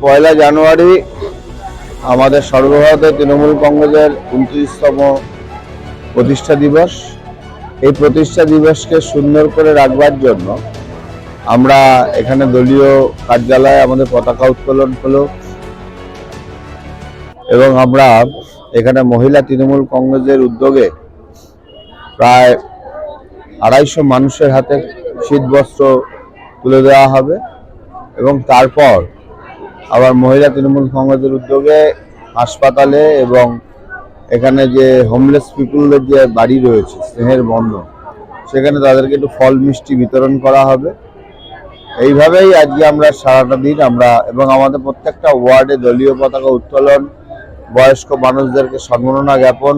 পয়লা জানুয়ারি আমাদের সর্বভারতীয় তৃণমূল কংগ্রেসের 29তম প্রতিষ্ঠা দিবস। এই প্রতিষ্ঠা দিবসকে সুন্দর করে রাখবার জন্য আমরা এখানে দলীয় কার্যালয়ে আমাদের পতাকা উত্তোলন হলো এবং আমরা এখানে মহিলা তৃণমূল কংগ্রেসের উদ্যোগে প্রায় 250 মানুষের হাতে শীতবস্ত্র তুলে দেওয়া হবে এবং তারপর আবার মহিলা তৃণমূল কংগ্রেসের উদ্যোগে হাসপাতালে এবং এখানে যে হোমলেস পিপুলদের যে বাড়ি রয়েছে স্নেহের বন্ধন, সেখানে তাদেরকে একটু ফল মিষ্টি বিতরণ করা হবে। এইভাবেই আজকে আমরা সারাটা দিন আমরা এবং আমাদের প্রত্যেকটা ওয়ার্ডে দলীয় পতাকা উত্তোলন, বয়স্ক মানুষদেরকে সম্মাননা জ্ঞাপন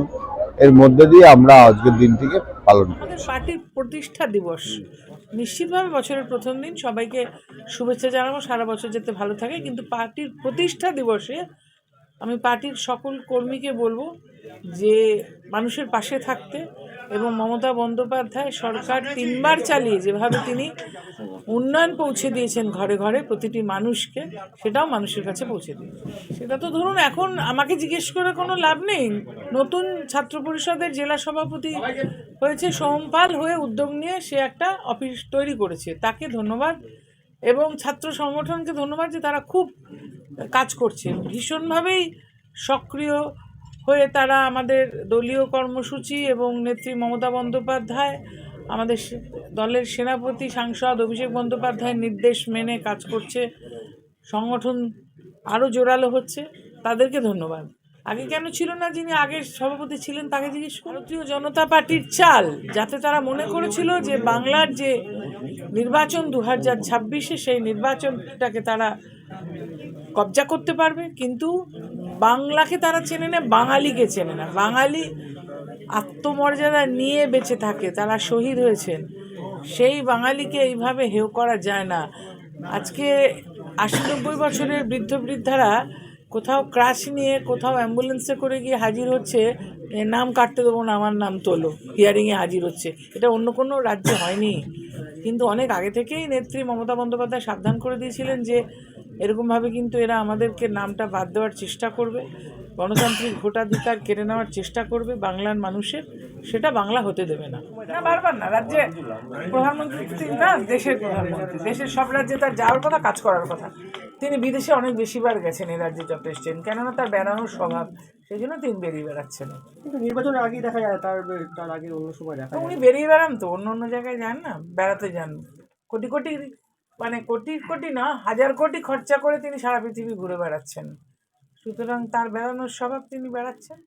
এর মধ্যে দিয়ে আমরা আজকের দিনটিকে পালন করি। পার্টির প্রতিষ্ঠা দিবস নিশ্চিতভাবে বছরের প্রথম দিন সবাইকে শুভেচ্ছা জানাবো, সারা বছর যাতে ভালো থাকে। কিন্তু পার্টির প্রতিষ্ঠা দিবসে আমি পার্টির সকল কর্মীকে বলবো যে মানুষের পাশে থাকতে এবং মমতা বন্দ্যোপাধ্যায় সরকার 3বার চালিয়ে যেভাবে তিনি উন্নয়ন পৌঁছে দিয়েছেন ঘরে ঘরে প্রতিটি মানুষকে, সেটাও মানুষের কাছে পৌঁছে দিন। সেটা তো ধরুন এখন আমাকে জিজ্ঞেস করে কোনো লাভ নেই। নতুন ছাত্র পরিষদের জেলা সভাপতি হয়েছে সোমপাল, হয়ে উদ্যোগ নিয়ে সে একটা অফিস তৈরি করেছে, তাকে ধন্যবাদ। এবং ছাত্র সংগঠনকে ধন্যবাদ যে তারা খুব কাজ করছে, ভীষণভাবেই সক্রিয় হয়ে তারা আমাদের দলীয় কর্মসূচি এবং নেত্রী মমতা বন্দ্যোপাধ্যায়, আমাদের দলের সেনাপতি সাংসদ অভিষেক বন্দ্যোপাধ্যায়ের নির্দেশ মেনে কাজ করছে। সংগঠন আরও জোরালো হচ্ছে, তাদেরকে ধন্যবাদ। আগে কেন ছিল না, যিনি আগের সভাপতি ছিলেন তাকে জিজ্ঞেস করুন। ভারতীয় জনতা পার্টির চাল, যাতে তারা মনে করেছিল যে বাংলার যে নির্বাচন 2026-এ সেই নির্বাচনটাকে তারা কবজা করতে পারবে, কিন্তু বাংলাকে তারা চেনে না, বাঙালিকে চেনে না। বাঙালি আত্মমর্যাদা নিয়ে বেঁচে থাকে, তারা শহীদ হয়েছেন। সেই বাঙালিকে এইভাবে হেয় করা যায় না। আজকে 80-90 বছরের বৃদ্ধ বৃদ্ধারা কোথাও ক্রাশ নিয়ে কোথাও অ্যাম্বুলেন্সে করে গিয়ে হাজির হচ্ছে, নাম কাটতে দেবো না, আমার নাম তোলো, হিয়ারিংয়ে হাজির হচ্ছে। এটা অন্য কোনো রাজ্যে হয়নি। কিন্তু অনেক আগে থেকেই নেত্রী মমতা বন্দ্যোপাধ্যায় সাবধান করে দিয়েছিলেন যে এরকমভাবে কিন্তু এরা আমাদেরকে নামটা বাদ দেওয়ার চেষ্টা করবে, গণতান্ত্রিক ভোটাধিকার কেড়ে নেওয়ার চেষ্টা করবে বাংলার মানুষের, সেটা বাংলা হতে দেবে না। বারবার না, রাজ্যে প্রধানমন্ত্রী না, দেশের প্রধানমন্ত্রী, দেশের সব রাজ্যে তার যাওয়ার কথা, কাজ করার কথা। তিনি বিদেশে অনেক বেশিবার গেছেন, এই রাজ্যে যত এসছেন, কেননা তার বেড়ানোর স্বভাব, সেই জন্য তিনি বেরিয়ে বেড়াচ্ছেন। কিন্তু নির্বাচনের আগেই দেখা যায়, তার আগে অন্য সময় দেখা যায়। উনি বেরিয়ে বেড়ান তো, অন্য অন্য জায়গায় যান না, বেড়াতে যান। কোটি কোটি, মানে কোটি কোটি না, 1000 কোটি খরচা করে তিনি সারা পৃথিবী ঘুরে বেড়াচ্ছেন। সুতরাং তার বেড়ানোর স্বভাব, তিনি বেড়াচ্ছেন।